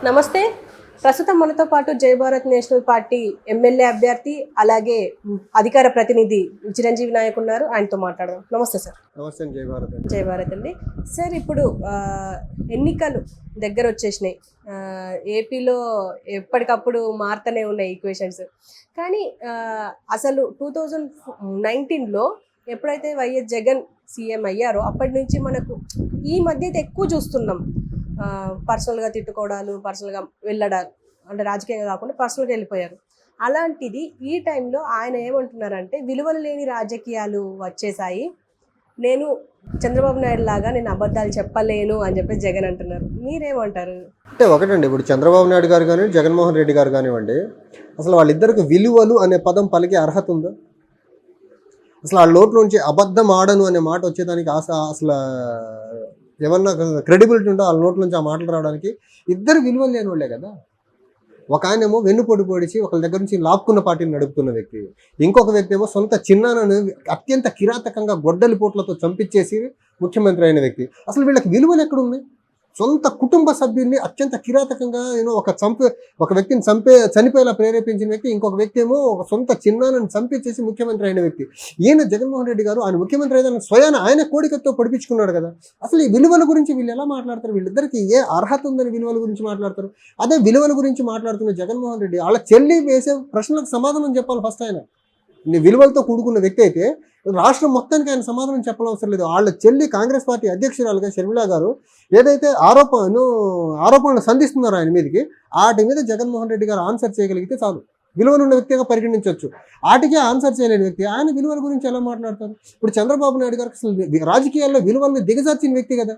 నమస్తే. ప్రస్తుతం మనతో పాటు జై భారత్ నేషనల్ పార్టీ ఎమ్మెల్యే అభ్యర్థి అలాగే అధికార ప్రతినిధి చిరంజీవి నాయక్ ఉన్నారు. ఆయనతో మాట్లాడదాం. నమస్తే సార్. నమస్తే. జై భారత్. జై భారత్ అండి. సార్, ఇప్పుడు ఎన్నికలు దగ్గర వచ్చేసినాయి. ఏపీలో ఎప్పటికప్పుడు మారుతూనే ఉన్నాయి ఈక్వేషన్స్. కానీ అసలు 2019లో ఎప్పుడైతే వైఎస్ జగన్ సీఎం అయ్యారో అప్పటి నుంచి మనకు ఈ మధ్య అయితే ఎక్కువ చూస్తున్నాం. పర్సనల్గా తిట్టుకోవడాలు, పర్సనల్గా వెళ్ళడాలు, అంటే రాజకీయంగా కాకుండా పర్సనల్గా వెళ్ళిపోయారు. అలాంటిది ఈ టైంలో ఆయన ఏమంటున్నారంటే విలువలు లేని రాజకీయాలు వచ్చేసాయి, నేను చంద్రబాబు నాయుడు లాగా నేను అబద్ధాలు చెప్పలేను అని చెప్పేసి జగన్ అంటున్నారు. మీరేమంటారు? అంటే ఒకటండి, ఇప్పుడు చంద్రబాబు నాయుడు గారు కానీ జగన్మోహన్ రెడ్డి గారు కానివ్వండి, అసలు వాళ్ళిద్దరికి విలువలు అనే పదం పలికే అర్హత ఉందా? అసలు ఆ లోటు నుంచి అబద్ధం ఆడను అనే మాట వచ్చేదానికి అసలు ఏమన్నా క్రెడిబిలిటీ ఉందో వాళ్ళ నోట్ల నుంచి ఆ మాటలు రావడానికి? ఇద్దరు విలువలు లేని వాళ్ళే కదా. ఒక ఆయనేమో వెన్నుపోటు పొడిచి ఒకరి దగ్గర నుంచి లాక్కున్న పార్టీని నడుపుతున్న వ్యక్తి, ఇంకొక వ్యక్తి ఏమో సొంత చిన్నానను అత్యంత కిరాతకంగా గొడ్డలి పోట్లతో చంపించేసి ముఖ్యమంత్రి అయిన వ్యక్తి. అసలు వీళ్ళకి విలువలు ఎక్కడున్నాయి? సొంత కుటుంబ సభ్యుల్ని అత్యంత కిరాతకంగా ఒక వ్యక్తిని చనిపోయేలా ప్రేరేపించిన వ్యక్తి, ఇంకొక వ్యక్తి ఏమో ఒక సొంత చిన్నానని చంపించేసి ముఖ్యమంత్రి అయిన వ్యక్తి. ఈయన జగన్మోహన్ రెడ్డి గారు ఆయన ముఖ్యమంత్రి అయితే స్వయాన ఆయన కోడికతో పొడిపించుకున్నాడు కదా. అసలు ఈ విలువల గురించి వీళ్ళు ఎలా మాట్లాడతారు? వీళ్ళిద్దరికి ఏ అర్హత ఉందని విలువల గురించి మాట్లాడతారు? అదే విలువల గురించి మాట్లాడుతున్న జగన్మోహన్ రెడ్డి వాళ్ళ చెల్లి వేసే ప్రశ్నలకు సమాధానం చెప్పాలి ఫస్ట్. ఆయన విలువలతో కూడుకున్న వ్యక్తి అయితే రాష్ట్రం మొత్తానికి ఆయన సమాధానం చెప్పనవసరం లేదు. వాళ్ళ చెల్లి కాంగ్రెస్ పార్టీ అధ్యక్షురాలుగా షర్మిలా గారు ఏదైతే ఆరోపణలు సంధిస్తున్నారో ఆయన మీదకి, వాటి మీద జగన్మోహన్ రెడ్డి గారు ఆన్సర్ చేయగలిగితే చాలు, విలువలు ఉన్న వ్యక్తిగా పరిగణించవచ్చు. వాటికే ఆన్సర్ చేయలేని వ్యక్తి ఆయన విలువల గురించి ఎలా మాట్లాడతారు? ఇప్పుడు చంద్రబాబు నాయుడు గారు అసలు రాజకీయాల్లో విలువల్ని దిగజార్చిన వ్యక్తి కదా.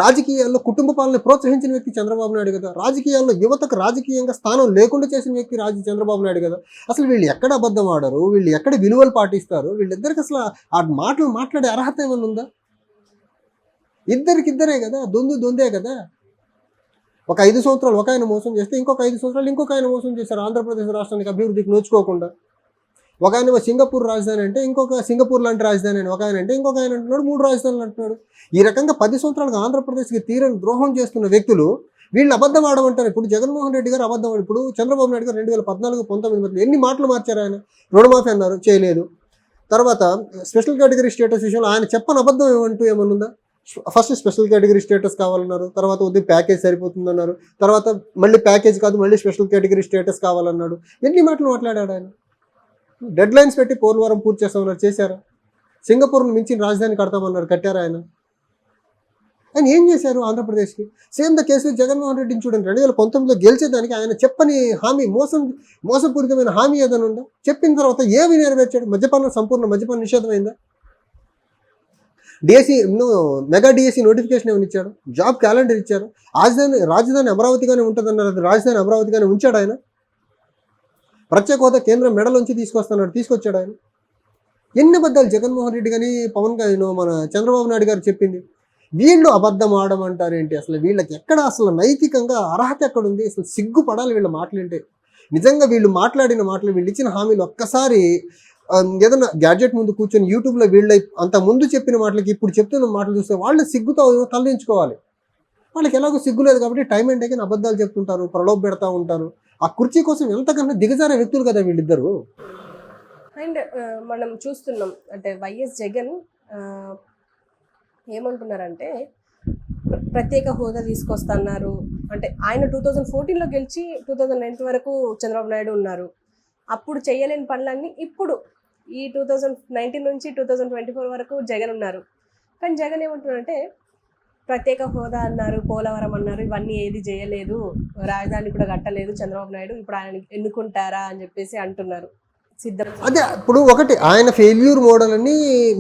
రాజకీయాల్లో కుటుంబ పాలన ప్రోత్సహించిన వ్యక్తి చంద్రబాబు నాయుడు కదా. రాజకీయాల్లో యువతకు రాజకీయంగా స్థానం లేకుండా చేసిన వ్యక్తి చంద్రబాబు నాయుడు కదా. అసలు వీళ్ళు ఎక్కడ అబద్ధం ఆడరు, వీళ్ళు ఎక్కడ విలువలు పాటిస్తారు? వీళ్ళిద్దరికి అసలు ఆ మాటలు మాట్లాడే అర్హత ఏమన్నా ఉందా? ఇద్దరికిద్దరే కదా, దొందే కదా. ఒక 5 సంవత్సరాలు ఒక ఆయన మోసం చేస్తే ఇంకొక 5 సంవత్సరాలు ఇంకొక ఆయన మోసం చేశారు ఆంధ్రప్రదేశ్ రాష్ట్రానికి అభివృద్ధికి నోచుకోకుండా. ఒక ఆయన సింగపూర్ రాజధాని అంటే ఇంకొక సింగపూర్ లాంటి రాజధాని అని ఒక ఆయన అంటే ఇంకొక ఆయన అంటున్నాడు 3 రాజధానులు అంటున్నాడు. ఈ రకంగా 10 సంవత్సరాలుగా ఆంధ్రప్రదేశ్కి తీరని ద్రోహం చేస్తున్న వ్యక్తులు వీళ్ళు అబద్ధం ఆడమంటారు. ఇప్పుడు జగన్మోహన్ రెడ్డి గారు అబద్ధం, ఇప్పుడు చంద్రబాబు నాయుడు గారు 2014, 19 మధ్య ఎన్ని మాటలు మార్చారు ఆయన? రుణమాఫీ అన్నారు, చేయలేదు. తర్వాత స్పెషల్ కేటగిరీ స్టేటస్ విషయంలో ఆయన చెప్పని అబద్ధం ఏమనుందా? ఫస్ట్ స్పెషల్ కేటగిరీ స్టేటస్ కావాలన్నారు, తర్వాత వద్దు ప్యాకేజ్ సరిపోతుందన్నారు, తర్వాత మళ్ళీ ప్యాకేజ్ కాదు మళ్ళీ స్పెషల్ కేటగిరీ స్టేటస్ కావాలన్నాడు. ఎన్ని మాటలు మాట్లాడాడు ఆయన? డెడ్ లైన్స్ పెట్టి పోలవరం పూర్తి చేస్తామన్నారు, చేశారా? సింగపూర్ను మించిన రాజధాని కడతామన్నారు, కట్టారా? ఆయన ఏం చేశారు ఆంధ్రప్రదేశ్కి? సేమ్ ద కేసు జగన్మోహన్ రెడ్డిని చూడండి. 2019లో గెలిచేదానికి ఆయన చెప్పని హామీ, మోసపూరితమైన హామీ ఏదైనా ఉందా? చెప్పిన తర్వాత ఏమి నెరవేర్చాడు? సంపూర్ణ మద్యపాన నిషేధం అయిందా? మెగా డిఎస్సి నోటిఫికేషన్ ఏమైనా ఇచ్చాడు? జాబ్ క్యాలెండర్ ఇచ్చారు? రాజధాని అమరావతిగానే ఉంటుందన్నారు, అది రాజధాని అమరావతిగానే ఉంచాడు ఆయన? ప్రత్యేక హోదా కేంద్రం మెడలోంచి తీసుకొచ్చాడు ఆయన? ఎన్ని అబద్ధాలు జగన్మోహన్ రెడ్డి కానీ మన చంద్రబాబు నాయుడు గారు చెప్పింది? వీళ్ళు అబద్ధం ఆడమంటారేంటి? అసలు వీళ్ళకి ఎక్కడ అసలు నైతికంగా అర్హత ఎక్కడుంది? అసలు సిగ్గుపడాలి వీళ్ళ మాటలంటే. నిజంగా వీళ్ళు మాట్లాడిన మాటలు, వీళ్ళు ఇచ్చిన హామీలు ఒక్కసారి ఏదైనా గ్యాడ్జెట్ ముందు కూర్చొని యూట్యూబ్లో వీళ్ళ అంత ముందు చెప్పిన మాటలకి ఇప్పుడు చెప్తున్న మాటలు చూస్తే వాళ్ళు సిగ్గుతో తలదించుకోవాలి. వాళ్ళకి ఎలాగో సిగ్గు లేదు కాబట్టి టైం అండ్ అగైన్ అబద్ధాలు చెప్తుంటారు, ప్రలోభ పెడతా ఉంటారు. ఆ కుర్చీ కోసం ఎంతకన్నా దిగజారే వ్యక్తులు కదా వీళ్ళిద్దరు. అండ్ మనం చూస్తున్నాం, అంటే వైఎస్ జగన్ ఏమంటున్నారంటే ప్రత్యేక హోదా తీసుకొస్తున్నారు. అంటే ఆయన 2014లో గెలిచి 2019 వరకు చంద్రబాబు నాయుడు ఉన్నారు. అప్పుడు చేయలేని పనులన్నీ ఇప్పుడు ఈ 2019 నుంచి 2024 వరకు జగన్ ఉన్నారు. కానీ జగన్ ఏమంటున్నారంటే ప్రత్యేక హోదా అన్నారు, పోలవరం అన్నారు, ఇవన్నీ ఏది చేయలేదు, రాజధాని కూడా కట్టలేదు చంద్రబాబు నాయుడు, ఇప్పుడు ఆయన ఎన్నుకుంటారా అని చెప్పేసి అంటున్నారు. అదే ఇప్పుడు ఒకటి ఆయన ఫెయిల్యూర్ మోడల్ అని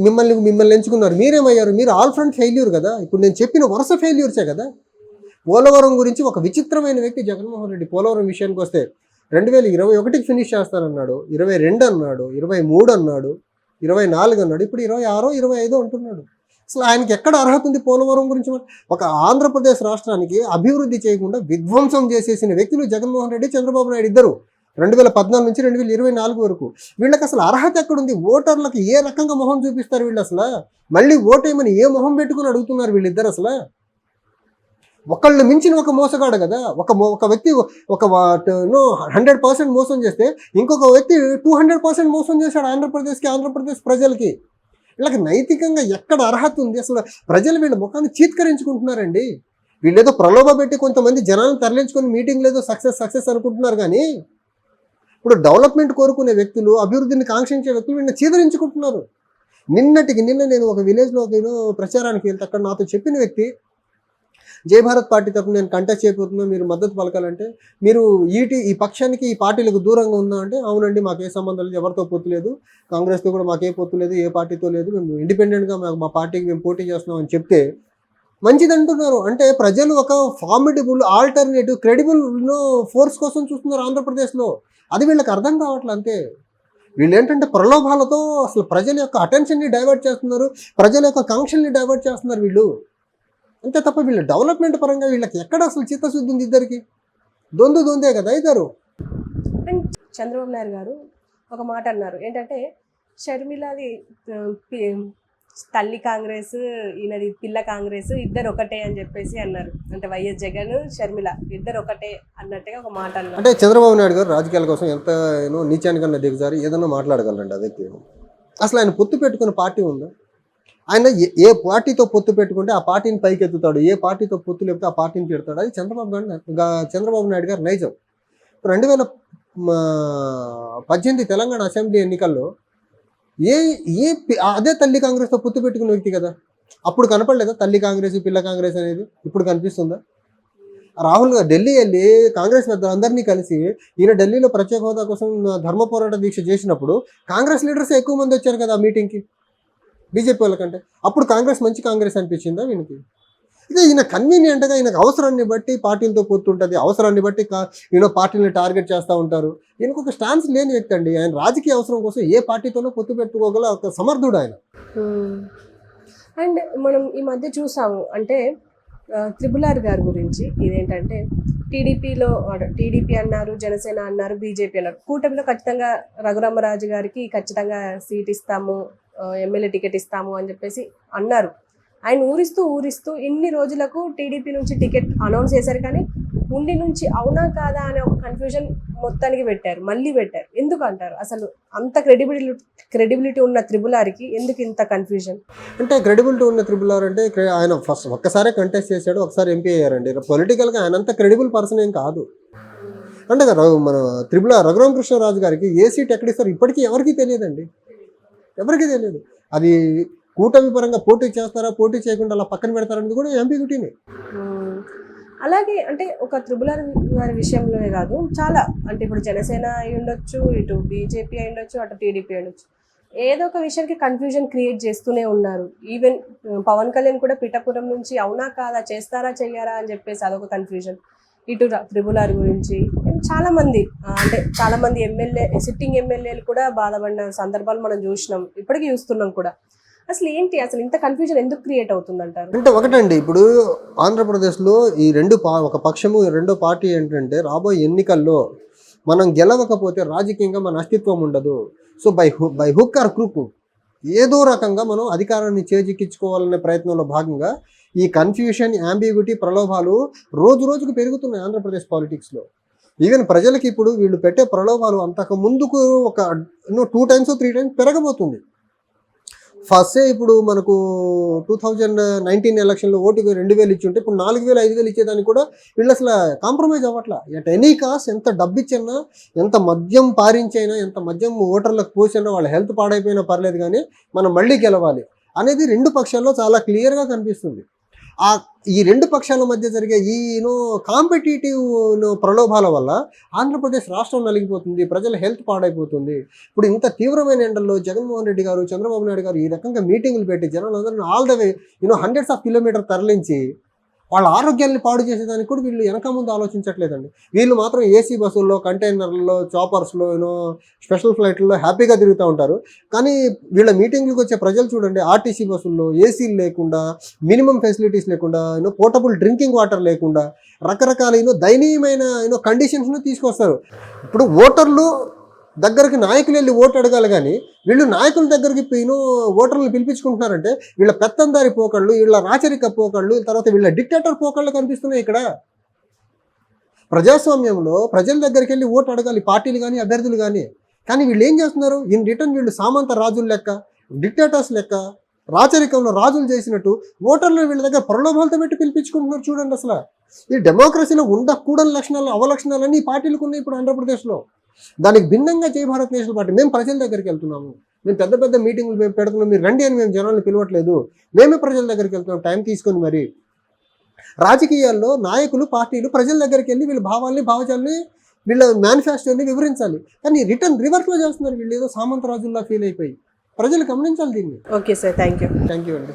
మిమ్మల్ని ఎంచుకున్నారు. మీరేమయ్యారు? మీరు ఆల్ ఫ్రంట్ ఫెయిల్యూర్ కదా. ఇప్పుడు నేను చెప్పిన వరుస ఫెయిల్యూర్సే కదా. పోలవరం గురించి ఒక విచిత్రమైన వ్యక్తి జగన్మోహన్ రెడ్డి. పోలవరం విషయానికి వస్తే 2021కి ఫినిష్ చేస్తానన్నాడు, 22 అన్నాడు, 23 అన్నాడు, 24 అన్నాడు, ఇప్పుడు 26, 25 అంటున్నాడు. అసలు ఆయనకి ఎక్కడ అర్హత ఉంది పోలవరం గురించి? ఒక ఆంధ్రప్రదేశ్ రాష్ట్రానికి అభివృద్ధి చేయకుండా విధ్వంసం చేసేసిన వ్యక్తులు జగన్మోహన్ రెడ్డి, చంద్రబాబు నాయుడు ఇద్దరు. 2014 నుంచి 2024 వరకు వీళ్ళకి అసలు అర్హత ఎక్కడుంది? ఓటర్లకు ఏ రకంగా మొహం చూపిస్తారు వీళ్ళు? అసలు మళ్ళీ ఓటేయమని ఏ మొహం పెట్టుకుని అడుగుతున్నారు వీళ్ళిద్దరు? అసలు ఒకళ్ళు మించిన ఒక మోసగాడు కదా. ఒక వ్యక్తి ఒక 100% మోసం చేస్తే ఇంకొక వ్యక్తి 200% మోసం చేశాడు ఆంధ్రప్రదేశ్ ప్రజలకి. వీళ్ళకి నైతికంగా ఎక్కడ అర్హత ఉంది? అసలు ప్రజలు వీళ్ళ ముఖాన్ని చీత్కరించుకుంటున్నారండి. వీళ్ళేదో ప్రలోభ పెట్టి కొంతమంది జనాలను తరలించుకొని మీటింగ్ లేదో సక్సెస్ అనుకుంటున్నారు. కానీ ఇప్పుడు డెవలప్మెంట్ కోరుకునే వ్యక్తులు, అభివృద్ధిని కాంక్షించే వ్యక్తులు వీళ్ళని చీదరించుకుంటున్నారు. నిన్న నేను ఒక విలేజ్లో ప్రచారానికి వెళ్తే అక్కడ నాతో చెప్పిన వ్యక్తి, జై భారత్ పార్టీ తరఫున నేను కంటెస్ట్ చేయబోతున్నా, మీరు మద్దతు పలకాలంటే మీరు ఈ పక్షానికి ఈ పార్టీలకు దూరంగా ఉందా అంటే, అవునండి మాకు ఏ సంబంధం లేదు, ఎవరితో పొత్తు లేదు, కాంగ్రెస్తో కూడా మాకే పొత్తు లేదు, ఏ పార్టీతో లేదు, మేము ఇండిపెండెంట్గా మా పార్టీకి మేము పోటీ చేస్తున్నాం అని చెప్తే మంచిది అంటున్నారు. అంటే ప్రజలు ఒక ఫార్మిడబుల్ ఆల్టర్నేటివ్ క్రెడిబుల్ ఫోర్స్ కోసం చూస్తున్నారు ఆంధ్రప్రదేశ్లో. అది వీళ్ళకి అర్థం కావట్లేదు. అంతే వీళ్ళు ఏంటంటే ప్రలోభాలతో అసలు ప్రజల యొక్క అటెన్షన్ని డైవర్ట్ చేస్తున్నారు, ప్రజల యొక్క కాంక్షల్ని డైవర్ట్ చేస్తున్నారు వీళ్ళు. అంతే తప్ప వీళ్ళు డెవలప్మెంట్ పరంగా వీళ్ళకి ఎక్కడ అసలు చిత్తశుద్ధి ఉంది? ఇద్దరికి దొందే కదా ఇద్దరు. అండ్ చంద్రబాబు నాయుడు గారు ఒక మాట అన్నారు ఏంటంటే, షర్మిలది తల్లి కాంగ్రెస్, ఈయనది పిల్ల కాంగ్రెస్, ఇద్దరు ఒకటే అని చెప్పేసి అన్నారు. అంటే వైఎస్ జగన్, షర్మిల ఇద్దరు ఒకటే అన్నట్టుగా ఒక మాట అన్నారు. అంటే చంద్రబాబు నాయుడు గారు రాజకీయాల కోసం ఎంత నీచానికన్నా దిగజారి ఏదైనా మాట్లాడగలరండి. అదైతే అసలు ఆయన పొత్తు పెట్టుకున్న పార్టీ ఉందా? ఆయన ఏ పార్టీతో పొత్తు పెట్టుకుంటే ఆ పార్టీని పైకి ఎత్తుతాడు, ఏ పార్టీతో పొత్తు లేకపోతే ఆ పార్టీని పెడతాడు. అది చంద్రబాబు నాయుడు గారు నైజం. 2018 తెలంగాణ అసెంబ్లీ ఎన్నికల్లో అదే తల్లి కాంగ్రెస్తో పొత్తు పెట్టుకున్న వ్యక్తి కదా. అప్పుడు కనపడలేదా తల్లి కాంగ్రెస్ పిల్ల కాంగ్రెస్ అనేది? ఇప్పుడు కనిపిస్తుందా? రాహుల్ గారు ఢిల్లీ వెళ్ళి కాంగ్రెస్ పెద్దలందరినీ కలిసి ఈయన ఢిల్లీలో ప్రత్యేక హోదా కోసం ధర్మ పోరాట దీక్ష చేసినప్పుడు కాంగ్రెస్ లీడర్స్ ఎక్కువ మంది వచ్చారు కదా ఆ మీటింగ్కి బీజేపీ వాళ్ళకంటే. అప్పుడు కాంగ్రెస్ మంచి కాంగ్రెస్ అనిపించిందా వీనికి? ఇక ఈయన కన్వీనియంట్గా ఈయనకు అవసరాన్ని బట్టి పార్టీలతో పొత్తు ఉంటుంది, అవసరాన్ని బట్టి పార్టీని టార్గెట్ చేస్తూ ఉంటారు. ఈయనకు ఒక స్టాన్స్ లేని వ్యక్తి అండి. ఆయన రాజకీయ అవసరం కోసం ఏ పార్టీతోనో పొత్తు పెట్టుకోగల ఒక సమర్థుడు ఆయన. అండ్ మనం ఈ మధ్య చూసాము అంటే త్రిబుల్ గారి గురించి ఇదేంటంటే, టీడీపీ అన్నారు, జనసేన అన్నారు, బీజేపీ అన్నారు. కూటమిలో ఖచ్చితంగా రఘురామరాజు గారికి ఖచ్చితంగా సీట్ ఇస్తాము, ఎమ్మెల్యే టికెట్ ఇస్తాము అని చెప్పేసి అన్నారు. ఆయన ఊరిస్తూ ఇన్ని రోజులకు టీడీపీ నుంచి టికెట్ అనౌన్స్ చేశారు. కానీ ఉండి నుంచి అవునా కాదా అనే ఒక కన్ఫ్యూజన్ మొత్తానికి మళ్ళీ పెట్టారు. ఎందుకు అంటారు? అసలు అంత క్రెడిబిలిటీ ఉన్న త్రిబులార్కి ఎందుకు ఇంత కన్ఫ్యూజన్? అంటే క్రెడిబిలిటీ ఉన్న త్రిబులార్ అంటే ఆయన ఫస్ట్ ఒక్కసారే కంటెస్ట్ చేశాడు, ఒకసారి ఎంపీ అయ్యారండి. పొలిటికల్గా ఆయన అంత క్రెడిబుల్ పర్సన్ ఏం కాదు. అంటే మన రఘురామకృష్ణరాజు గారికి ఏ సీట్ ఎక్కడిస్తారు ఇప్పటికీ ఎవరికీ తెలియదండి, ఎవరికీ తెలియదు. అది కూటమి పరంగా పోటీ చేస్తారా, పోటీ చేయకుండా అలా పక్కన పెడతారనేది కూడా ఎంపీటీనే. అలాగే అంటే ఒక త్రిబుల్ గారి విషయంలోనే కాదు, చాలా అంటే ఇప్పుడు జనసేన అయి ఉండొచ్చు, ఇటు బీజేపీ అయి ఉండొచ్చు, అటు టీడీపీ అయి ఉండొచ్చు, ఏదో ఒక విషయానికి కన్ఫ్యూజన్ క్రియేట్ చేస్తూనే ఉన్నారు. ఈవెన్ పవన్ కళ్యాణ్ కూడా పిఠాపురం నుంచి అవునా కాదా, చేస్తారా చెయ్యారా అని చెప్పేసి అదొక కన్ఫ్యూజన్. ఇటు త్రిబుల్ గురించి చాలా మంది సిట్టింగ్ ఎమ్మెల్యేలు కూడా బాధపడిన సందర్భాలు మనం చూసినాం, ఇప్పటికీ చూస్తున్నాం కూడా. అసలు ఇంత కన్ఫ్యూజన్ ఎందుకు క్రియేట్ అవుతుందంటారు? అంటే ఒకటండి, ఇప్పుడు ఆంధ్రప్రదేశ్లో ఈ ఒక పక్షము రెండో పార్టీ ఏంటంటే, రాబోయే ఎన్నికల్లో మనం గెలవకపోతే రాజకీయంగా మన అస్తిత్వం ఉండదు. So by hook are crook ఏదో రకంగా మనం అధికారాన్ని చేజిక్కించుకోవాలనే ప్రయత్నంలో భాగంగా ఈ కన్ఫ్యూషన్, యాంబిగ్యూటీ, ప్రలోభాలు రోజుకు పెరుగుతున్నాయి ఆంధ్రప్రదేశ్ పాలిటిక్స్లో. ఈవెన్ ప్రజలకి ఇప్పుడు వీళ్ళు పెట్టే ప్రలోభాలు అంతకు ముందుకు ఒక 2 times 3 times పెరగబోతుంది. ఫస్టే ఇప్పుడు మనకు 2019 ఎలక్షన్లో ఓటుకు 2,000 ఇచ్చి ఉంటే ఇప్పుడు 4,000 5,000 ఇచ్చేదానికి కూడా వీళ్ళు అసలు కాంప్రమైజ్ అవ్వట్లా. ఎట్ ఎనీ కాస్ట్ ఎంత డబ్బు ఇచ్చినా, ఎంత మద్యం పారించైనా, ఎంత మద్యం ఓటర్లకు పోసినా, వాళ్ళ హెల్త్ పాడైపోయినా పర్లేదు కానీ మనం మళ్ళీ గెలవాలి అనేది రెండు పక్షాల్లో చాలా క్లియర్గా కనిపిస్తుంది. ఈ రెండు పక్షాల మధ్య జరిగే ఈ కాంపిటేటివ్ ప్రలోభాల వల్ల ఆంధ్రప్రదేశ్ రాష్ట్రం నలిగిపోతుంది, ప్రజల హెల్త్ పాడైపోతుంది. ఇప్పుడు ఇంత తీవ్రమైన ఎండల్లో జగన్మోహన్ రెడ్డి గారు, చంద్రబాబు నాయుడు గారు ఈ రకంగా మీటింగులు పెట్టి జనాలందరినీ all the way hundreds of kilometer తరలించి వాళ్ళ ఆరోగ్యాన్ని పాడు చేసేదానికి కూడా వీళ్ళు వెనక ముందు ఆలోచించట్లేదండి. వీళ్ళు మాత్రం ఏసీ బస్సుల్లో, కంటైనర్లలో, చాపర్స్లో, స్పెషల్ ఫ్లైట్లలో హ్యాపీగా తిరుగుతూ ఉంటారు. కానీ వీళ్ళ మీటింగ్లకు వచ్చే ప్రజలు చూడండి, ఆర్టీసీ బస్సుల్లో ఏసీలు లేకుండా, మినిమం ఫెసిలిటీస్ లేకుండా, పోర్టబుల్ డ్రింకింగ్ వాటర్ లేకుండా రకరకాల దయనీయమైన కండిషన్స్ను తీసుకొస్తారు. ఇప్పుడు ఓటర్లు దగ్గరికి నాయకులు వెళ్ళి ఓటు అడగాలి కానీ వీళ్ళు నాయకుల దగ్గరికి ఓటర్లను పిలిపించుకుంటున్నారంటే వీళ్ళ పెత్తందారి పోకళ్ళు, వీళ్ళ రాచరిక పోకళ్ళు, తర్వాత వీళ్ళ డిక్టేటర్ పోకళ్ళు కనిపిస్తున్నాయి ఇక్కడ. ప్రజాస్వామ్యంలో ప్రజల దగ్గరికి వెళ్ళి ఓటు అడగాలి పార్టీలు కానీ అభ్యర్థులు కానీ వీళ్ళు ఏం చేస్తున్నారు? ఇన్ రిటర్న్ వీళ్ళు సామంత రాజుల లెక్క, డిక్టేటర్స్ లెక్క, రాచరికంలో రాజులు చేసినట్టు ఓటర్లు వీళ్ళ దగ్గర ప్రలోభాలతో పెట్టి పిలిపించుకుంటున్నారు. చూడండి, అసలు ఈ డెమోక్రసీలో ఉండకూడని లక్షణాలు, అవలక్షణాలన్నీ ఈ పార్టీలకు ఉన్నాయి ఇప్పుడు ఆంధ్రప్రదేశ్లో. దానికి భిన్నంగా జై భారత్ నేషనల్ పార్టీ మేము ప్రజల దగ్గరికి వెళ్తున్నాము, మేము పెద్ద పెద్ద మీటింగ్లు మేము పెడుతున్నాం, మీరు రండి అని మేము జనాలను పిలవట్లేదు, మేమే ప్రజల దగ్గరికి వెళ్తున్నాం టైం తీసుకొని. మరి రాజకీయాల్లో నాయకులు, పార్టీలు ప్రజల దగ్గరికి వెళ్ళి వీళ్ళ భావాల్ని, భావజాలని, వీళ్ళ మేనిఫెస్టోని వివరించాలి. కానీ రిటర్న్ రివర్స్లో చేస్తున్నారు వీళ్ళు, ఏదో సామంతరాజుల్లా ఫీల్ అయిపోయి. ప్రజలు గమనించాలి దీన్ని. Okay sir, thank you. Thank you అండి.